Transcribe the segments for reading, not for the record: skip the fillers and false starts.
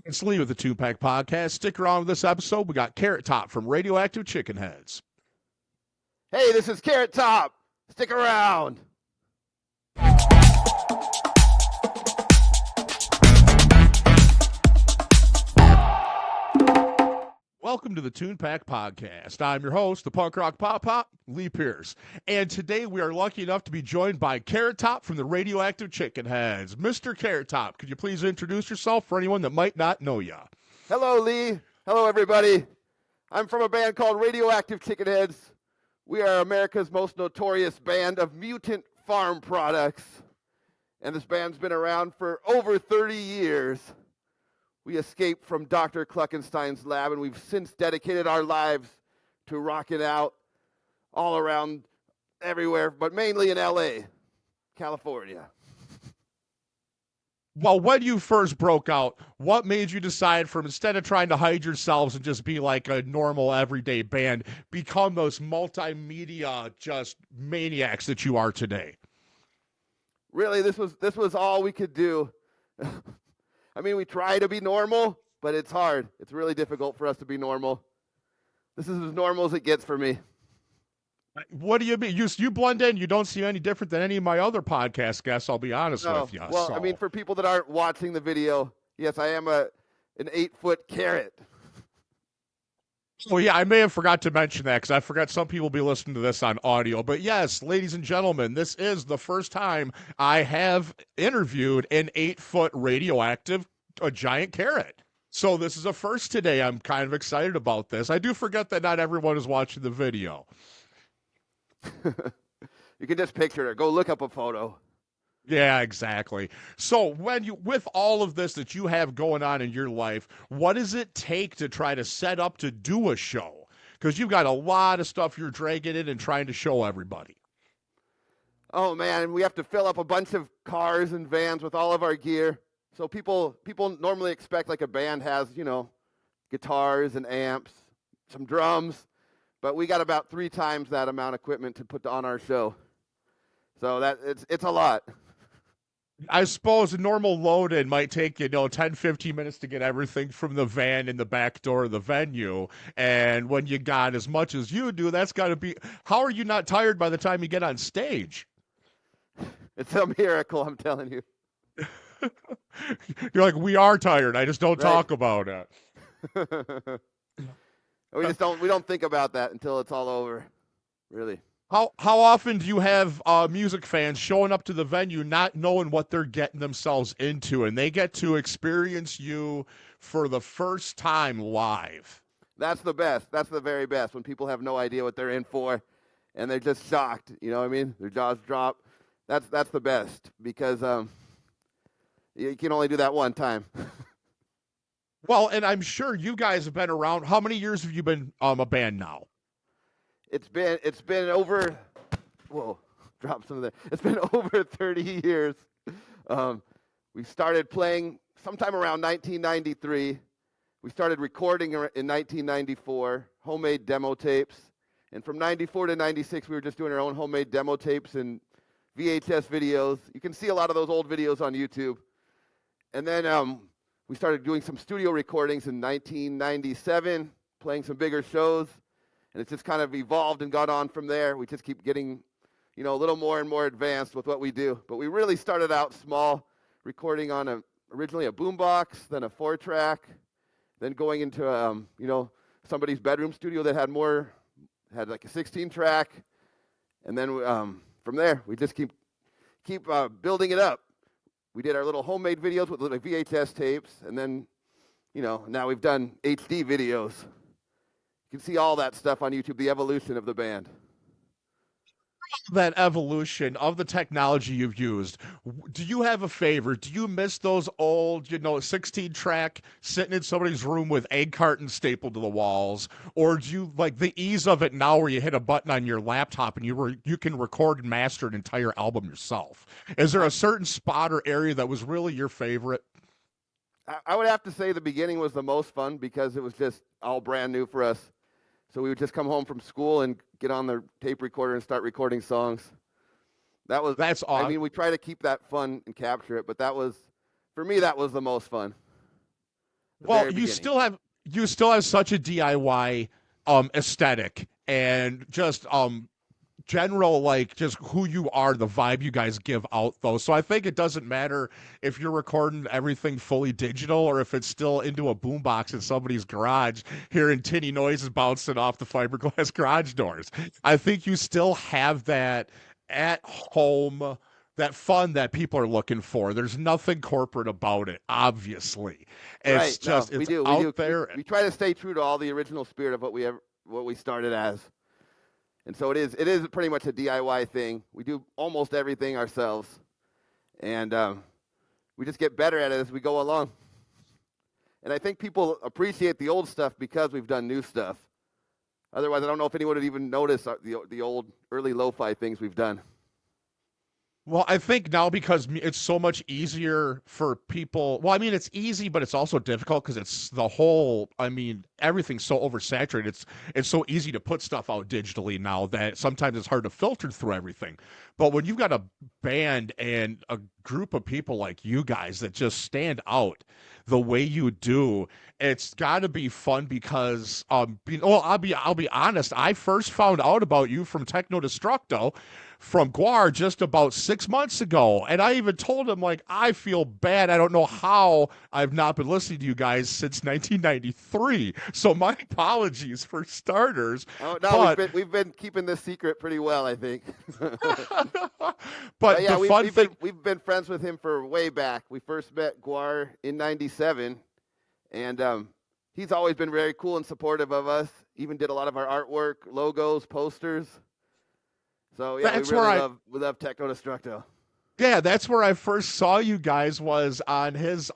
It's Lee with the Tunepact Podcast. Stick around with this episode. We got Carrot Top from Radioactive Chicken Heads. Hey, this is Carrot Top. Stick around. Welcome to the Tunepact Podcast. I'm your host, the punk rock pop, Lee Pierce. And today we are lucky enough to be joined by Carrot Top from the Radioactive Chicken Heads. Mr. Carrot Top, could you please introduce yourself for anyone that might not know you? Hello, Lee. Hello, everybody. I'm from a band called Radioactive Chicken Heads. We are America's most notorious band of mutant farm products. And this band's been around for over 30 years. We escaped from Dr. Cluckenstein's lab, and we've since dedicated our lives to rocking out all around everywhere, but mainly in L.A., California. Well, when you first broke out, what made you decide from instead of trying to hide yourselves and just be like a normal everyday band, become those multimedia just maniacs that you are today? Really, this was all we could do. I mean, we try to be normal, but it's hard. It's really difficult for us to be normal. This is as normal as it gets for me. What do you mean? You blend in. You don't seem any different than any of my other podcast guests, I'll be honest with you. Well, so. I mean, for people that aren't watching the video, yes, I am an 8-foot carrot. Oh, yeah, I may have forgot to mention that because I forgot some people will be listening to this on audio. But yes, ladies and gentlemen, this is the first time I have interviewed an 8-foot radioactive, a giant carrot. So this is a first today. I'm kind of excited about this. I do forget that not everyone is watching the video. You can just picture it. Go look up a photo. Yeah, exactly. So with all of this that you have going on in your life, what does it take to try to set up to do a show? Because you've got a lot of stuff you're dragging in and trying to show everybody. Oh, man, we have to fill up a bunch of cars and vans with all of our gear. So people normally expect like a band has, guitars and amps, some drums, but we got about 3 times that amount of equipment to put on our show. So it's a lot. I suppose a normal load-in might take, 10, 15 minutes to get everything from the van in the back door of the venue. And when you got as much as you do, that's got to be... How are you not tired by the time you get on stage? It's a miracle, I'm telling you. You're like, we are tired. I just don't talk about it. We don't think about that until it's all over, really. How often do you have music fans showing up to the venue not knowing what they're getting themselves into, and they get to experience you for the first time live? That's the best. That's the very best, when people have no idea what they're in for, and they're just shocked. You know what I mean? Their jaws drop. That's the best, because you can only do that one time. Well, and I'm sure you guys have been around. How many years have you been a band now? It's been over. Whoa, drop some of that. It's been over 30 years. We started playing sometime around 1993. We started recording in 1994, homemade demo tapes. And from 94 to 96, we were just doing our own homemade demo tapes and VHS videos. You can see a lot of those old videos on YouTube. And then we started doing some studio recordings in 1997, playing some bigger shows. And it's just kind of evolved and got on from there. We just keep getting, a little more and more advanced with what we do. But we really started out small, recording on originally a boombox, then a 4-track, then going into, somebody's bedroom studio that had like a 16-track. And then from there, we just keep building it up. We did our little homemade videos with little VHS tapes. And then, now we've done HD videos. You can see all that stuff on YouTube, the evolution of the band. That evolution of the technology you've used, do you have a favorite? Do you miss those old, 16-track sitting in somebody's room with egg cartons stapled to the walls? Or do you like the ease of it now where you hit a button on your laptop and you can record and master an entire album yourself? Is there a certain spot or area that was really your favorite? I would have to say the beginning was the most fun because it was just all brand new for us. So we would just come home from school and get on the tape recorder and start recording songs. That's awesome. I mean, we try to keep that fun and capture it, but for me, that was the most fun. the Well, very beginning. you still have such a DIY aesthetic and just general, like, just who you are, the vibe you guys give out, though. So I think it doesn't matter if you're recording everything fully digital or if it's still into a boombox in somebody's garage, hearing tinny noises bouncing off the fiberglass garage doors. I think you still have that at home, that fun that people are looking for. There's nothing corporate about it, obviously. It's Right. No, just, we it's do. We out do. there. We try to stay true to all the original spirit of what we started as. And so it is pretty much a DIY thing. We do almost everything ourselves. And we just get better at it as we go along. And I think people appreciate the old stuff because we've done new stuff. Otherwise, I don't know if anyone would even notice the old early lo-fi things we've done. Well, I think now because it's so much easier for people. Well, I mean, it's easy, but it's also difficult because it's the whole. I mean, everything's so oversaturated. It's so easy to put stuff out digitally now that sometimes it's hard to filter through everything. But when you've got a band and a group of people like you guys that just stand out the way you do, it's got to be fun because I'll be honest. I first found out about you from Techno Destructo from Guar just about 6 months ago. And I even told him, like, I feel bad. I don't know how I've not been listening to you guys since 1993. So my apologies for starters. Oh no, but we've been keeping this secret pretty well, I think. but yeah, the fun thing. we've been friends with him for way back. We first met Guar in '97, and he's always been very cool and supportive of us. Even did a lot of our artwork, logos, posters. So yeah, we love Techno Destructo. Yeah, that's where I first saw you guys, was on his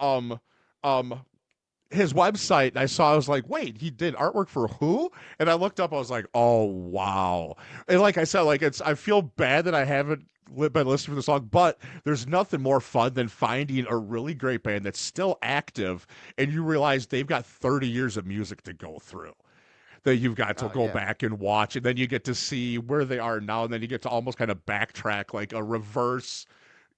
website. And I was like, wait, he did artwork for who? And I looked up, I was like, oh wow. And like I said, like, I feel bad that I haven't been listening to the song, but there's nothing more fun than finding a really great band that's still active and you realize they've got 30 years of music to go through, that you've got to go back and watch, and then you get to see where they are now, and then you get to almost kind of backtrack, like a reverse,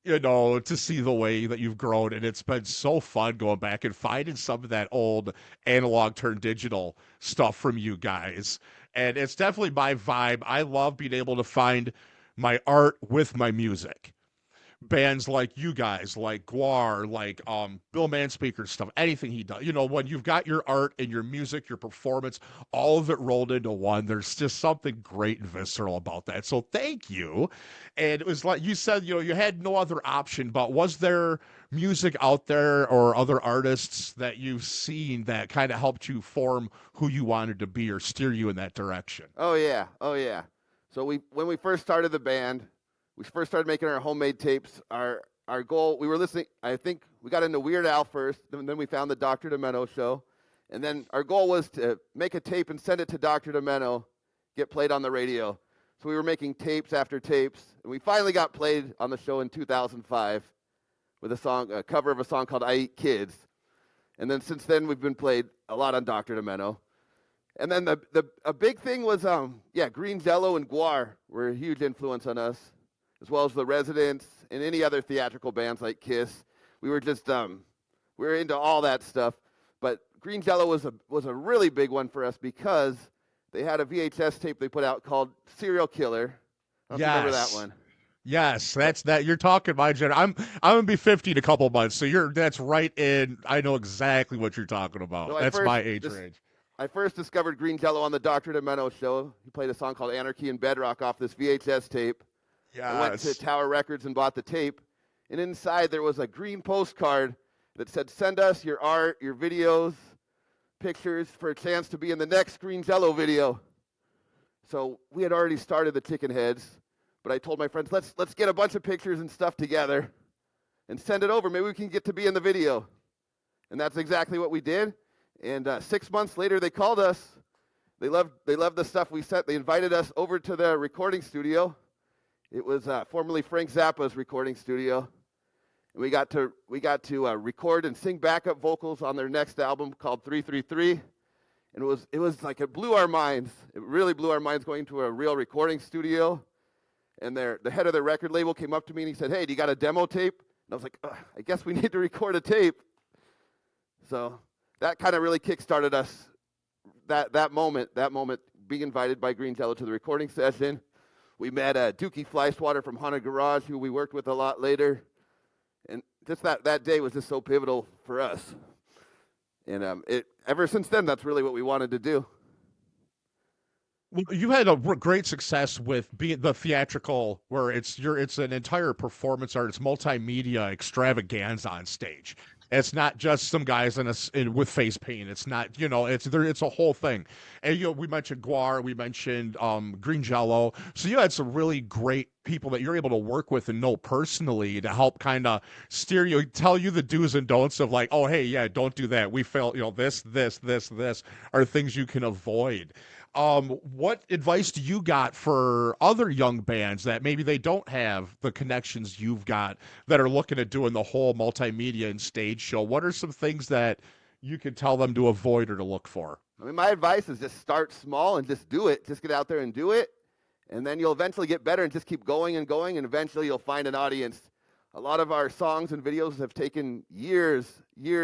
to see the way that you've grown. And it's been so fun going back and finding some of that old analog turned digital stuff from you guys. And it's definitely my vibe. I love being able to find my art with my music. Bands like you guys, like Guar, like Bill Manspeaker's stuff, anything he does. When you've got your art and your music, your performance, all of it rolled into one, there's just something great and visceral about that. So thank you. And it was like you said, you had no other option, but was there music out there or other artists that you've seen that kind of helped you form who you wanted to be or steer you in that direction? Oh yeah. So when we first started the band, we first started making our homemade tapes. Our goal, we were listening, I think we got into Weird Al first, and then we found the Dr. Demento show. And then our goal was to make a tape and send it to Dr. Demento, get played on the radio. So we were making tapes after tapes, and we finally got played on the show in 2005 with a cover of a song called I Eat Kids. And then since then, we've been played a lot on Dr. Demento. And then a big thing was, Green Jello and Guar were a huge influence on us, as well as the Residents and any other theatrical bands like Kiss. We were just we were into all that stuff. But Green Jello was a really big one for us because they had a VHS tape they put out called Serial Killer. I don't know if you remember that one. Yes, that's that. You're talking my generation. I'm gonna be 50 in a couple months, so that's right in. I know exactly what you're talking about. So that's my age range. I first discovered Green Jello on the Dr. Demento show. He played a song called Anarchy in Bedrock off this VHS tape. Yes. I went to Tower Records and bought the tape. And inside there was a green postcard that said, send us your art, your videos, pictures for a chance to be in the next Green Jello video. So we had already started the Chicken Heads, but I told my friends, let's get a bunch of pictures and stuff together and send it over. Maybe we can get to be in the video. And that's exactly what we did. And 6 months later, they called us. They loved the stuff we sent. They invited us over to their recording studio. It was formerly Frank Zappa's recording studio. And we got to record and sing backup vocals on their next album called 333. And it was like, it blew our minds. It really blew our minds going to a real recording studio. And the head of their record label came up to me and he said, hey, do you got a demo tape? And I was like, I guess we need to record a tape. So that kind of really kick-started us. That moment, being invited by Green Jello to the recording session. We met Dookie Fleischwater from Haunted Garage, who we worked with a lot later. And just that day was just so pivotal for us. And ever since then, that's really what we wanted to do. Well, you had a great success with being the theatrical, where it's an entire performance art, it's multimedia extravaganza on stage. It's not just some guys with face paint. It's not, it's a whole thing. And we mentioned Guar, we mentioned Green Jello. So you had some really great people that you're able to work with and know personally to help kind of steer you, tell you the do's and don'ts of like, oh hey, yeah, don't do that. We felt, this are things you can avoid. What advice do you got for other young bands that maybe they don't have the connections you've got that are looking at doing the whole multimedia and stage show? What are some things that you could tell them to avoid or to look for? I mean, my advice is just start small and just do it. Just get out there and do it. And then you'll eventually get better and just keep going and going. And eventually you'll find an audience. A lot of our songs and videos have taken years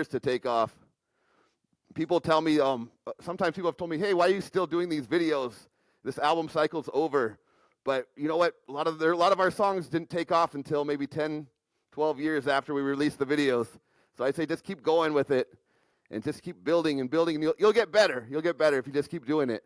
to take off. People tell me, sometimes people have told me, hey, why are you still doing these videos? This album cycle's over. But you know what? A lot of our songs didn't take off until maybe 10, 12 years after we released the videos. So I'd say just keep going with it and just keep building and building. And you'll get better. You'll get better if you just keep doing it.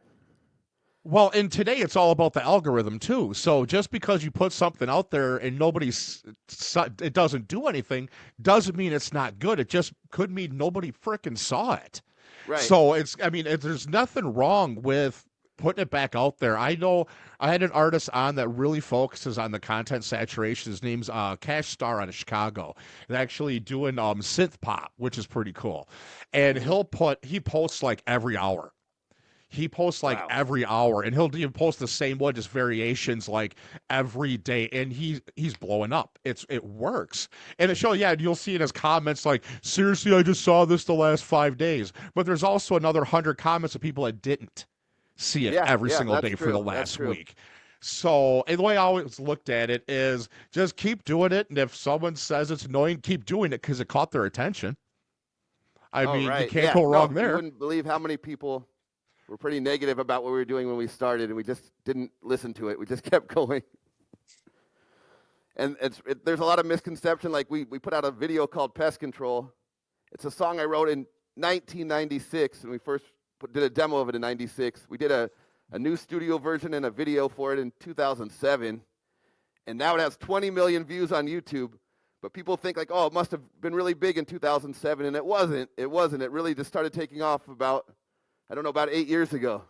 Well, and today it's all about the algorithm too. So just because you put something out there and it doesn't do anything, doesn't mean it's not good. It just could mean nobody frickin' saw it. Right. So there's nothing wrong with putting it back out there. I know I had an artist on that really focuses on the content saturation. His name's Cash Star out of Chicago. And actually doing synth pop, which is pretty cool. And he posts like every hour. He posts like every hour, and he'll even post the same one, just variations like every day, and he's blowing up. It works. And you'll see in his comments like, seriously, I just saw this the last 5 days. But there's also another 100 comments of people that didn't see it every single day for the last week. So, and the way I always looked at it is just keep doing it, and if someone says it's annoying, keep doing it because it caught their attention. You can't go wrong there. You wouldn't believe how many people were pretty negative about what we were doing when we started, and we just didn't listen to it. We just kept going. And there's a lot of misconception. Like we put out a video called Pest Control. It's a song I wrote in 1996, and we first did a demo of it in 96. We did a new studio version and a video for it in 2007. And now it has 20 million views on YouTube. But people think like, oh, it must have been really big in 2007, and it wasn't. It wasn't. It really just started taking off about 8 years ago.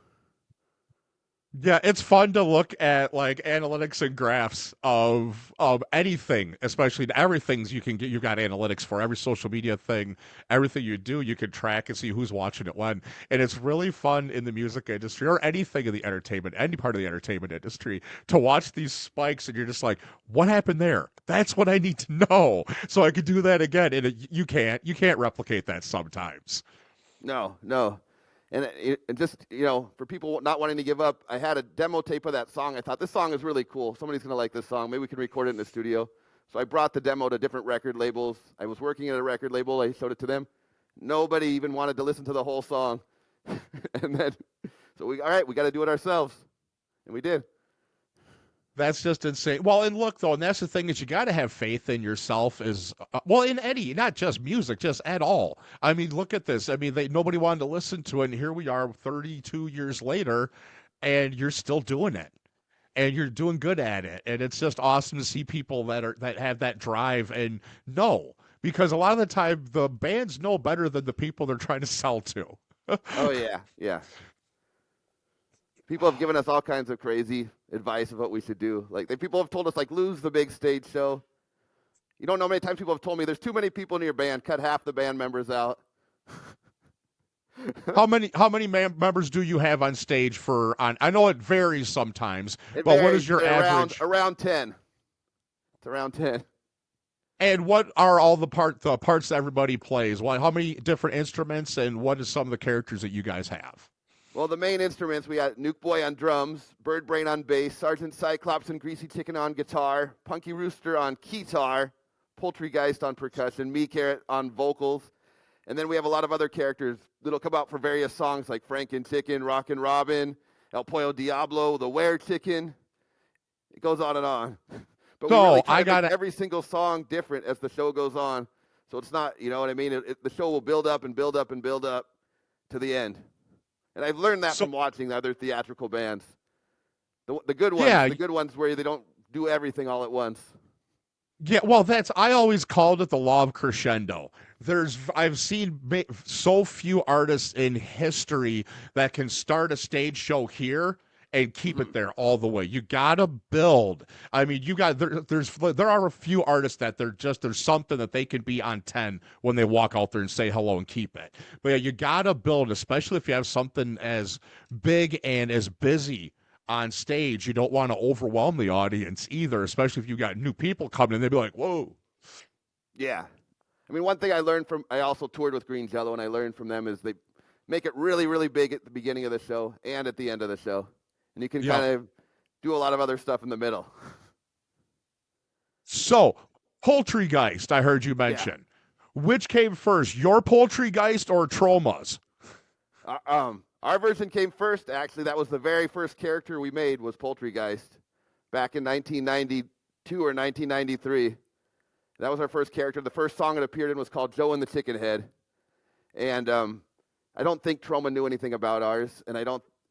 Yeah, it's fun to look at like analytics and graphs of anything, especially everything's you can get. You got analytics for every social media thing, everything you do, you can track and see who's watching it when. And it's really fun in the music industry or anything in the entertainment, any part of the entertainment industry, to watch these spikes and you're just like, what happened there? That's what I need to know so I can do that again. And you can't replicate that sometimes. No. And just, for people not wanting to give up, I had a demo tape of that song. I thought, this song is really cool. Somebody's going to like this song. Maybe we can record it in the studio. So I brought the demo to different record labels. I was working at a record label. I showed it to them. Nobody even wanted to listen to the whole song. And then, all right, we got to do it ourselves. And we did. That's just insane. Well, and look, though, and that's the thing is you got to have faith in yourself in any, not just music, just at all. I mean, look at this. I mean, nobody wanted to listen to it, and here we are 32 years later, and you're still doing it. And you're doing good at it. And it's just awesome to see people that have that drive and know. Because a lot of the time, the bands know better than the people they're trying to sell to. Oh, yeah. People have given us all kinds of crazy advice of what we should do. Like people have told us, like, lose the big stage show. You don't know how many times people have told me there's too many people in your band. Cut half the band members out. How many members do you have on stage I know it varies sometimes, what is your average? Around 10. It's around 10. And what are all the parts that everybody plays? How many different instruments, and what is some of the characters that you guys have? Well, the main instruments, we got Nuke Boy on drums, Bird Brain on bass, Sergeant Cyclops and Greasy Chicken on guitar, Punky Rooster on keytar, Poultry Geist on percussion, me, Carrot, on vocals. And then we have a lot of other characters that'll come out for various songs like Franken Chicken, Rockin' Robin, El Pollo Diablo, the Were Chicken. It goes on and on. But we really try to make every single song different as the show goes on. So it's not, you know what I mean? The show will build up and build up and build up to the end. And I've learned that from watching the other theatrical bands. The good ones, the good ones where they don't do everything all at once. Yeah, well, I always called it the law of crescendo. I've seen so few artists in history that can start a stage show here and keep it there all the way. You gotta build. I mean, there are a few artists that there's something that they can be on 10 when they walk out there and say hello and keep it. But yeah, you gotta build, especially if you have something as big and as busy on stage. You don't want to overwhelm the audience either, especially if you got new people coming in. They'd be like, whoa. Yeah. I mean, one thing I also toured with Green Jello, and I learned from them is they make it really, really big at the beginning of the show and at the end of the show. And you can kind of do a lot of other stuff in the middle. So, Poultry Geist, I heard you mention. Yeah. Which came first, your Poultry Geist or Troma's? Our version came first. Actually, that was the very first character we made was Poultry Geist back in 1992 or 1993. That was our first character. The first song it appeared in was called Joe and the Chicken Head. And I don't think Troma knew anything about ours.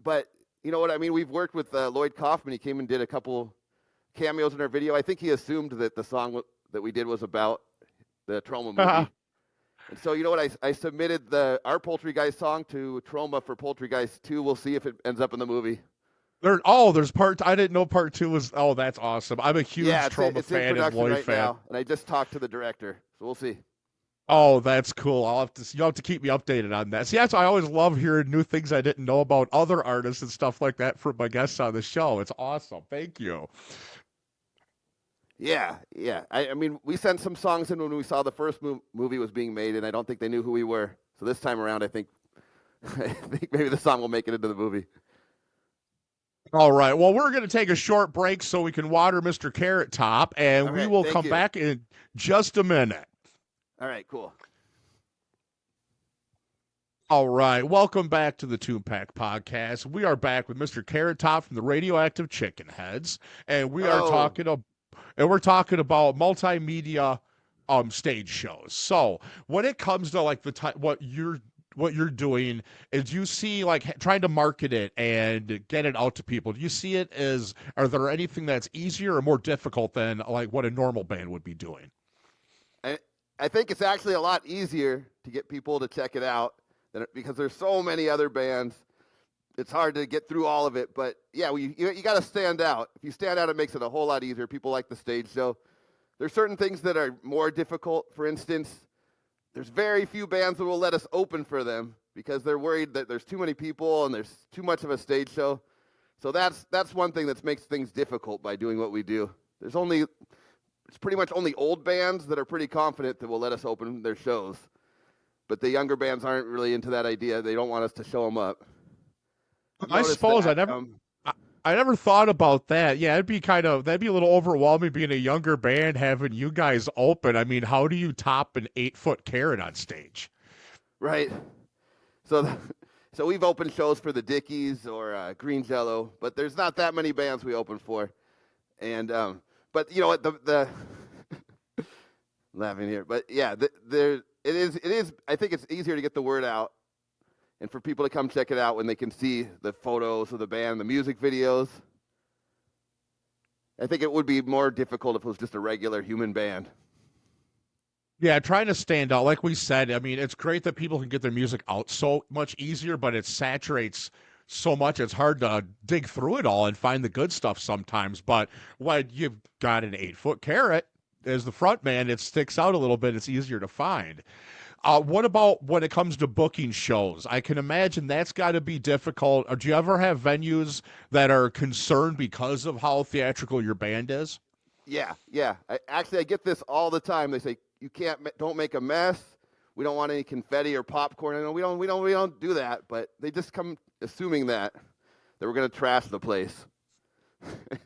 But you know what I mean? We've worked with Lloyd Kaufman. He came and did a couple cameos in our video. I think he assumed that the song that we did was about the Troma movie. Uh-huh. And so, you know what? I submitted our Poultry Geist song to Troma for Poultry Geist 2. We'll see if it ends up in the movie. There's part. I didn't know part 2 was. Oh, that's awesome. I'm a huge Troma fan and Lloyd fan. Now, and I just talked to the director, so we'll see. Oh, that's cool. You'll have to keep me updated on that. See, that's why I always love hearing new things I didn't know about other artists and stuff like that from my guests on the show. It's awesome. Thank you. Yeah. I mean, we sent some songs in when we saw the first movie was being made, and I don't think they knew who we were. So this time around, I think maybe the song will make it into the movie. All right. Well, we're going to take a short break so we can water Mr. Carrot Top, and we will come back in just a minute. All right, cool. All right. Welcome back to the Tunepact Podcast. We are back with Mr. Carrot Top from the Radioactive Chicken Heads, and we're talking about multimedia stage shows. So when it comes to like what you're doing, is you see like trying to market it and get it out to people, do you see it as, are there anything that's easier or more difficult than like what a normal band would be doing? I think it's actually a lot easier to get people to check it out because there's so many other bands. It's hard to get through all of it, but yeah, you got to stand out. If you stand out, it makes it a whole lot easier. People like the stage show. There's certain things that are more difficult. For instance, there's very few bands that will let us open for them because they're worried that there's too many people and there's too much of a stage show. So that's one thing that makes things difficult by doing what we do. It's pretty much only old bands that are pretty confident that will let us open their shows. But the younger bands aren't really into that idea. They don't want us to show them up. I suppose I never thought about that. Yeah, that'd be a little overwhelming being a younger band having you guys open. I mean, how do you top an 8-foot carrot on stage? Right. So we've opened shows for the Dickies or Green Jello, but there's not that many bands we open for. And but you know what, the laughing here, but yeah, it is. I think it's easier to get the word out, and for people to come check it out when they can see the photos of the band, the music videos. I think it would be more difficult if it was just a regular human band. Yeah, trying to stand out. Like we said, I mean, it's great that people can get their music out so much easier, but it saturates so much it's hard to dig through it all and find the good stuff sometimes. But when you've got an 8-foot carrot as the front man, it sticks out a little bit. It's easier to find. What about when it comes to booking shows? I can imagine that's got to be difficult. Or do you ever have venues that are concerned because of how theatrical your band is? Yeah. I get this all the time. They say, don't make a mess. We don't want any confetti or popcorn. I know we don't do that, but they just come assuming that we're going to trash the place.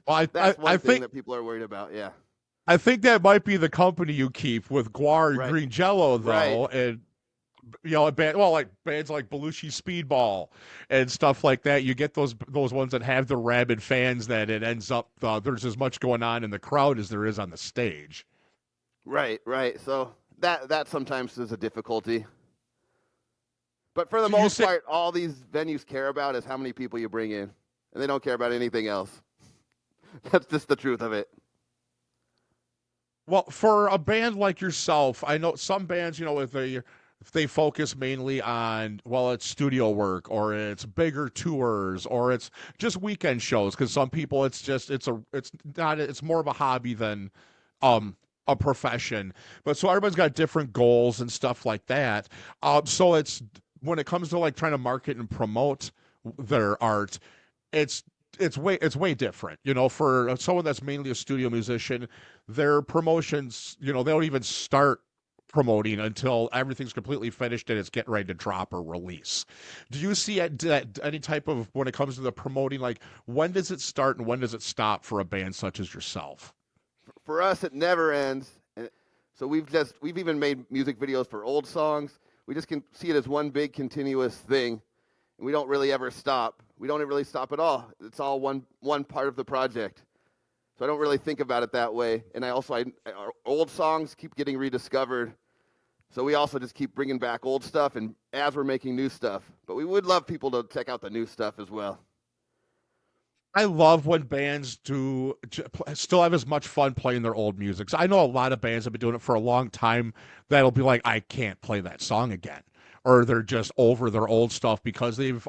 Well, That's one thing that people are worried about. Yeah. I think that might be the company you keep with Guar and Green Jello, though. Right. And like bands like Belushi Speedball and stuff like that. You get those ones that have the rabid fans that it ends up there's as much going on in the crowd as there is on the stage. Right, right. So that sometimes is a difficulty. But for the So you most say, part, all these venues care about is how many people you bring in, and they don't care about anything else. That's just the truth of it. well, for a band like yourself, I know some bands, if they focus mainly on, well, it's studio work or it's bigger tours or it's just weekend shows, because some people it's more of a hobby than a profession. But so everybody's got different goals and stuff like that. So it's when it comes to like trying to market and promote their art, it's it's way different. For someone that's mainly a studio musician, their promotions, they don't even start promoting until everything's completely finished and it's getting ready to drop or release. Do you see any type of, when it comes to the promoting, like when does it start and when does it stop for a band such as yourself? For us, it never ends. And so we've even made music videos for old songs. We just can see it as one big continuous thing, and we don't really ever stop. We don't really stop at all. It's all one part of the project. So I don't really think about it that way. And our old songs keep getting rediscovered. So we also just keep bringing back old stuff, and as we're making new stuff. But we would love people to check out the new stuff as well. I love when bands still have as much fun playing their old music. So I know a lot of bands have been doing it for a long time that'll be like, I can't play that song again. Or they're just over their old stuff because they've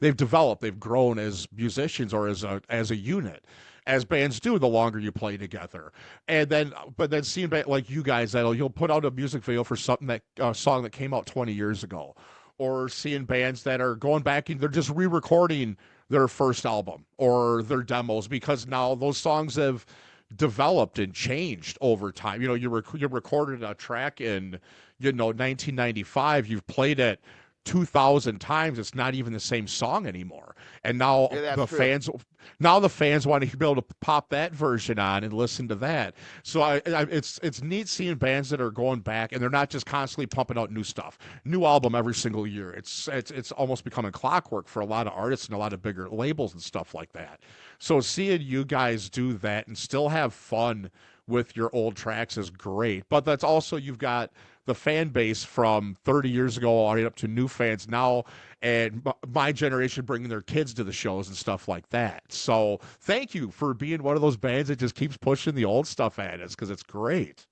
developed, they've grown as musicians or as a unit, as bands do the longer you play together. But then seeing like you guys, you'll put out a music video for something that a song that came out 20 years ago, or seeing bands that are going back and they're just re-recording their first album or their demos because now those songs have developed and changed over time. You recorded a track in 1995. You've played it 2,000 times. It's not even the same song anymore. And now Yeah, that's the true. fans want to be able to pop that version on and listen to that. So it's neat seeing bands that are going back and they're not just constantly pumping out new stuff, new album every single year. It's almost becoming clockwork for a lot of artists and a lot of bigger labels and stuff like that. So seeing you guys do that and still have fun with your old tracks is great. But that's also, you've got the fan base from 30 years ago all the way up to new fans now, and my generation bringing their kids to the shows and stuff like that. So thank you for being one of those bands that just keeps pushing the old stuff at us, because it's great.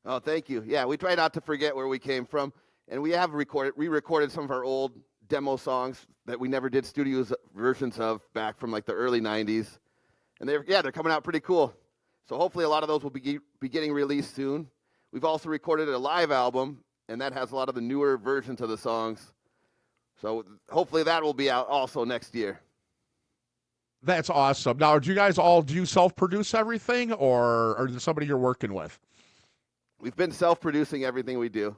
Oh, thank you. Yeah, we try not to forget where we came from, and we have re-recorded some of our old demo songs that we never did studio versions of back from like the early 90s. And they're coming out pretty cool. So hopefully a lot of those will be getting released soon. We've also recorded a live album, and that has a lot of the newer versions of the songs. So hopefully that will be out also next year. That's awesome. Now, do you self-produce everything, or are there somebody you're working with? We've been self-producing everything we do.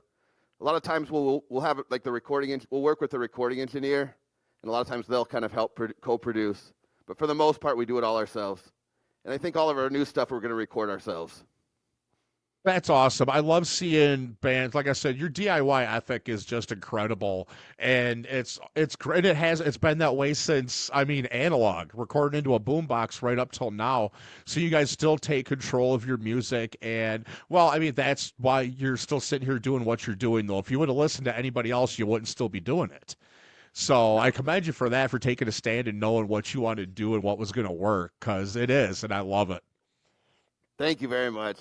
A lot of times we'll have like we'll work with the recording engineer, and a lot of times they'll kind of help co-produce. But for the most part, we do it all ourselves. And I think all of our new stuff we're going to record ourselves. That's awesome. I love seeing bands. Like I said, your DIY ethic is just incredible, and it's great. It's been that way since, analog, recording into a boombox right up till now. So you guys still take control of your music, and that's why you're still sitting here doing what you're doing. Though, if you would have listened to anybody else, you wouldn't still be doing it. So I commend you for that, for taking a stand and knowing what you wanted to do and what was going to work, because it is, and I love it. Thank you very much.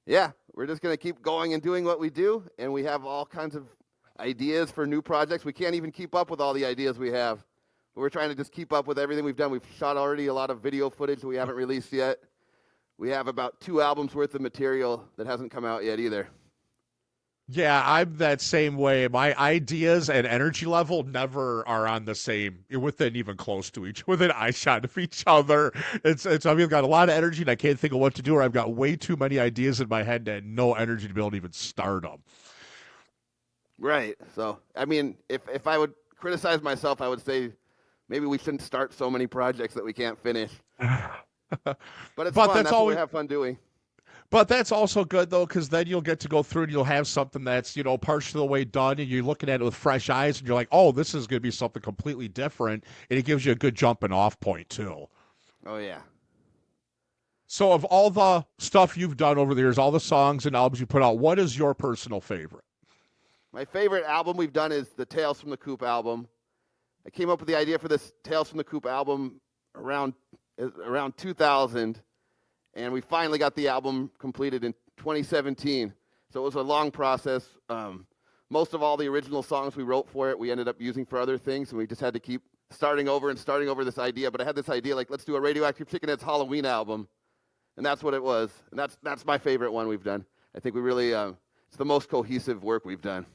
Yeah, we're just going to keep going and doing what we do, and we have all kinds of ideas for new projects. We can't even keep up with all the ideas we have. But we're trying to just keep up with everything we've done. We've shot already a lot of video footage that we haven't released yet. We have about 2 albums worth of material that hasn't come out yet either. Yeah, I'm that same way. My ideas and energy level never are on the same, within even close to within eye shot of each other. I've got a lot of energy and I can't think of what to do, or I've got way too many ideas in my head and no energy to be able to even start them. Right. So, if I would criticize myself, I would say maybe we shouldn't start so many projects that we can't finish. But it's fun. That's what we have fun doing. But that's also good though, because then you'll get to go through and you'll have something that's, partially the way done, and you're looking at it with fresh eyes, and you're like, oh, this is going to be something completely different, and it gives you a good jumping off point too. Oh yeah. So, of all the stuff you've done over the years, all the songs and albums you put out, what is your personal favorite? My favorite album we've done is the Tales from the Coop album. I came up with the idea for this Tales from the Coop album around 2000, and we finally got the album completed in 2017. So it was a long process. Most of all the original songs we wrote for it, we ended up using for other things, and we just had to keep starting over this idea. But I had this idea, like, let's do a Radioactive Chicken Heads Halloween album, and that's what it was. And that's my favorite one we've done. I think we really, it's the most cohesive work we've done.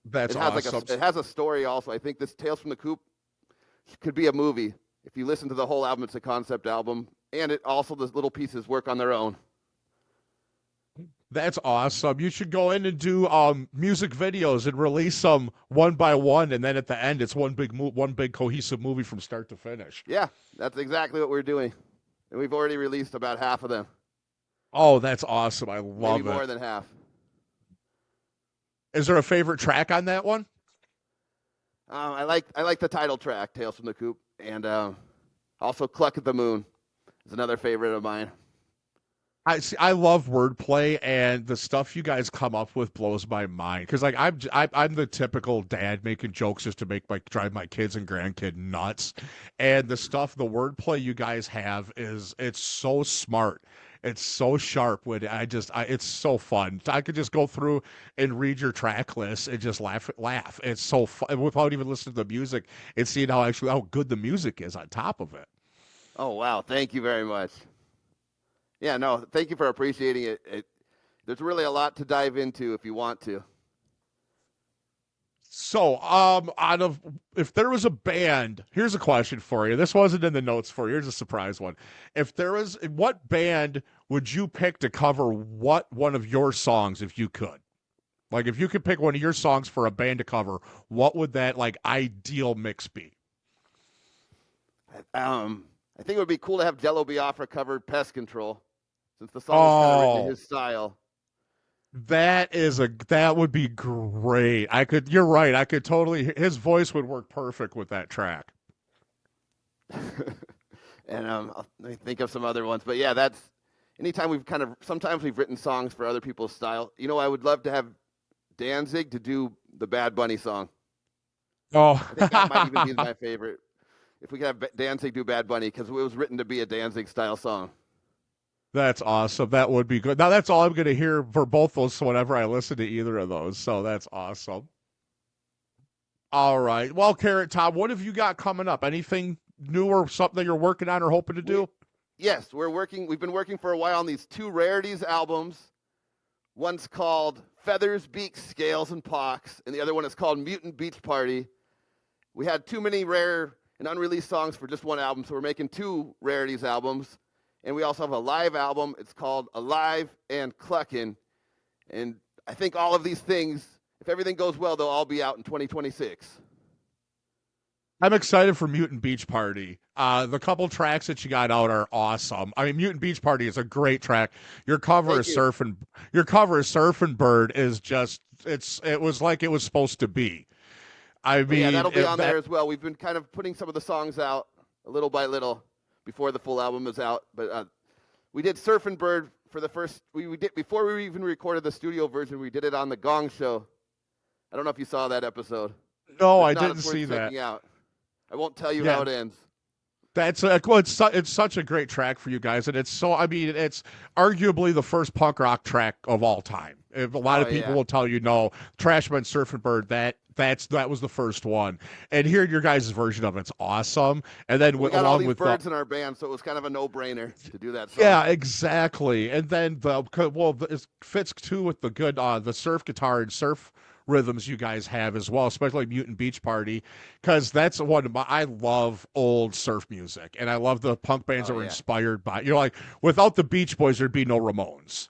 That's awesome. It has a story also. I think this Tales from the Coop could be a movie. If you listen to the whole album, it's a concept album. And it also, the little pieces work on their own. That's awesome. You should go in and do music videos and release them one by one, and then at the end, it's one big cohesive movie from start to finish. Yeah, that's exactly what we're doing. And we've already released about half of them. Oh, that's awesome. I love it. Maybe more than half. Is there a favorite track on that one? I like the title track, Tales from the Coop, and also Cluck at the Moon is another favorite of mine. I love wordplay, and the stuff you guys come up with blows my mind. Because like I'm the typical dad making jokes just to drive my kids and grandkid nuts, and the wordplay you guys have it's so smart. It's so sharp when it's so fun. I could just go through and read your track list and just laugh. It's so fun without even listening to the music and seeing how good the music is on top of it. Oh wow! Thank you very much. Yeah, no, thank you for appreciating it. There's really a lot to dive into if you want to. So, if there was a band, here's a question for you. This wasn't in the notes for you. Here's a surprise one. What band would you pick to cover what one of your songs if you could? Like, if you could pick one of your songs for a band to cover, what would that, ideal mix be? I think it would be cool to have Jello Biafra cover Pest Control, since the song is kind of written in his style. That would be great. You're right. I could totally, his voice would work perfect with that track. And let me think of some other ones. But yeah, that's, anytime sometimes we've written songs for other people's style. I would love to have Danzig to do the Bad Bunny song. Oh. I think that might even be my favorite. If we could have Danzig do Bad Bunny, because it was written to be a Danzig-style song. That's awesome. That would be good. Now, that's all I'm going to hear for both those whenever I listen to either of those, so that's awesome. All right. Well, Carrot Top, what have you got coming up? Anything new or something that you're working on or hoping to do? Yes, we've been working for a while on these 2 rarities albums. One's called Feathers, Beaks, Scales, and Pox, and the other one is called Mutant Beach Party. We had too many rare and unreleased songs for just one album, so we're making 2 rarities albums. And we also have a live album. It's called Alive and Cluckin'. And I think all of these things, if everything goes well, they'll all be out in 2026. I'm excited for Mutant Beach Party. The couple tracks that you got out are awesome. I mean, Mutant Beach Party is a great track. Your cover of Surfin' Bird is just, it was like it was supposed to be. I mean, yeah, that'll be on there as well. We've been kind of putting some of the songs out little by little before the full album is out. But we did Surfin' Bird for the first, we did, before we even recorded the studio version, we did it on the Gong Show. I don't know if you saw that episode. No, I didn't see that. Out. I won't tell you how it ends. That's it's such a great track for you guys, and it's arguably the first punk rock track of all time. If a lot of people will tell you no, Trashman Surfin' Bird, that was the first one, and hearing your guys' version of it's awesome. And then we got all these birds in our band, so it was kind of a no-brainer to do that song. Yeah, exactly. And then it fits too with the good the surf guitar and surf rhythms you guys have as well, especially Mutant Beach Party, because that's one of I love old surf music, and I love the punk bands that were inspired by, like without the Beach Boys there'd be no Ramones,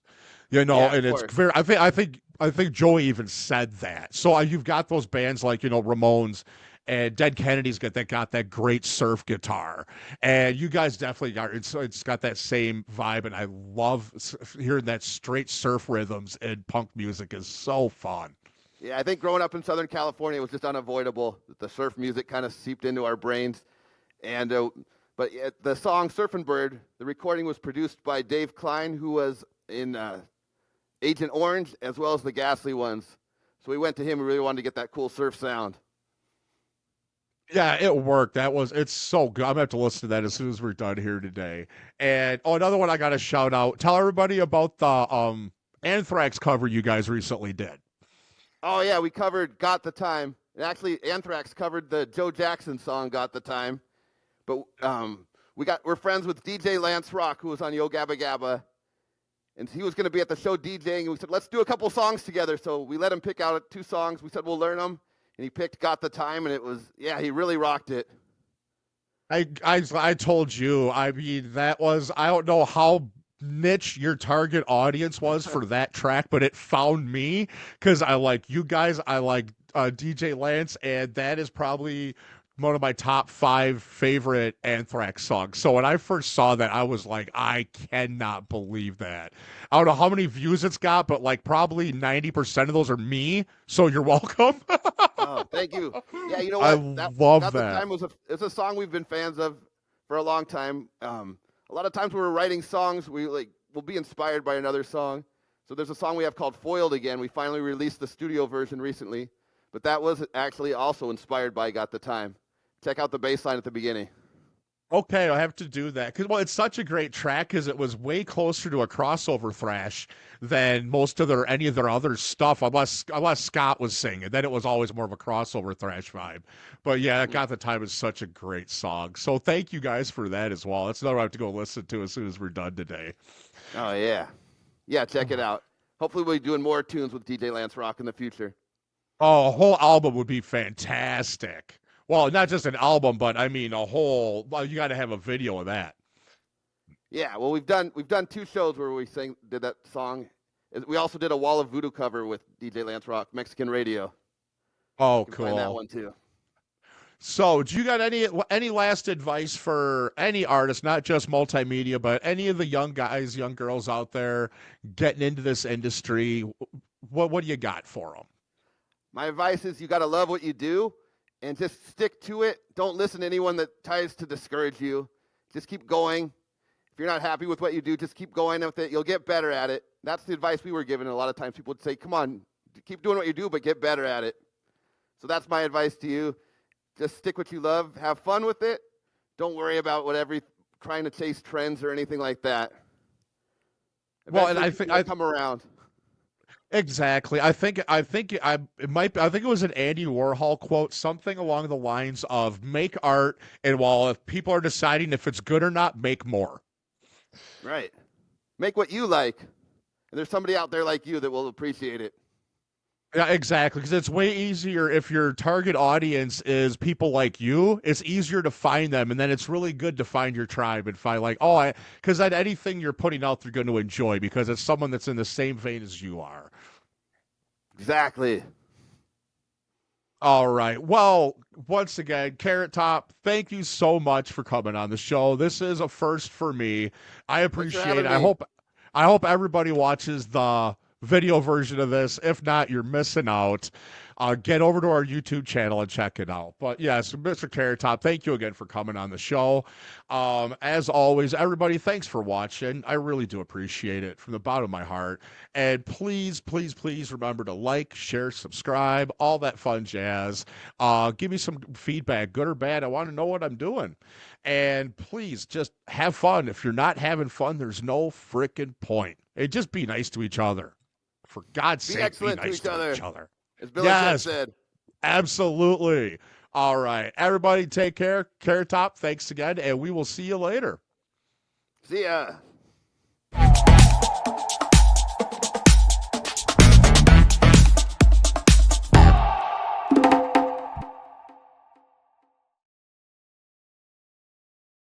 and it's very, I think I think Joey even said that. So you've got those bands like, Ramones and Dead Kennedy's got that great surf guitar, and you guys definitely got it's got that same vibe, and I love hearing that straight surf rhythms and punk music is so fun. Yeah, I think growing up in Southern California was just unavoidable. The surf music kind of seeped into our brains, and but the song "Surfin' Bird," the recording was produced by Dave Klein, who was in Agent Orange as well as the Ghastly Ones. So we went to him. We really wanted to get that cool surf sound. Yeah, it worked. It's so good. I'm gonna have to listen to that as soon as we're done here today. And another one I got to shout out. Tell everybody about the Anthrax cover you guys recently did. Oh yeah, we covered "Got the Time." And actually, Anthrax covered the Joe Jackson song "Got the Time." But we're friends with DJ Lance Rock, who was on Yo Gabba Gabba, and he was going to be at the show DJing. And we said, let's do a couple songs together. So we let him pick out 2 songs. We said we'll learn them. And he picked "Got the Time," and it was, he really rocked it. I told you. I mean, I don't know how niche your target audience was for that track, but it found me because I like you guys. I like DJ Lance, and that is probably one of my top 5 favorite Anthrax songs. So when I first saw that, I was like, I cannot believe that. I don't know how many views it's got, but like probably 90% of those are me. So you're welcome. Oh, thank you. Yeah, you know what? I love that. The Time it's a song we've been fans of for a long time. A lot of times when we're writing songs, we'll be inspired by another song. So there's a song we have called "Foiled Again." We finally released the studio version recently, but that was actually also inspired by "Got the Time." Check out the bass line at the beginning. Okay, I have to do that because it's such a great track because it was way closer to a crossover thrash than any of their other stuff, unless Scott was singing. Then it was always more of a crossover thrash vibe. But yeah, "Got the Time" is such a great song. So thank you guys for that as well. That's another one I have to go listen to as soon as we're done today. Oh yeah, check it out. Hopefully we'll be doing more tunes with DJ Lance Rock in the future. Oh, a whole album would be fantastic. Well, not just an album, but I mean well, you got to have a video of that. Yeah, well, we've done 2 shows where we did that song. We also did a Wall of Voodoo cover with DJ Lance Rock, Mexican Radio. Oh, cool. Find that one too. So, do you got any last advice for any artist, not just multimedia, but any of the young guys, young girls out there getting into this industry? What do you got for them? My advice is you got to love what you do and just stick to it. Don't listen to anyone that tries to discourage you. Just keep going. If you're not happy with what you do, just keep going with it. You'll get better at it. That's the advice we were given. A lot of times people would say, come on, keep doing what you do, but get better at it. So that's my advice to you. Just stick what you love. Have fun with it. Don't worry about trying to chase trends or anything like that. Well, and I think I come around. Exactly. I think it was an Andy Warhol quote, something along the lines of make art, and while if people are deciding if it's good or not, make more. Right. Make what you like. And there's somebody out there like you that will appreciate it. Yeah, exactly. Because it's way easier if your target audience is people like you. It's easier to find them, and then it's really good to find your tribe and find because anything you're putting out, they're going to enjoy because it's someone that's in the same vein as you are. Exactly. All right. Well, once again, Carrot Top, thank you so much for coming on the show. This is a first for me. I appreciate it. I hope everybody watches the video version of this. If not, you're missing out. Get over to our YouTube channel and check it out. But yes, Mr. Carrot Top, thank you again for coming on the show. As always, everybody, thanks for watching. I really do appreciate it from the bottom of my heart. And please, please, please remember to like, share, subscribe, all that fun jazz. Give me some feedback, good or bad. I want to know what I'm doing. And please just have fun. If you're not having fun, there's no freaking point. And just be nice to each other. For God's sake, be nice to each other. As Billy said. Absolutely. All right. Everybody take care. Carrot Top, thanks again, and we will see you later. See ya.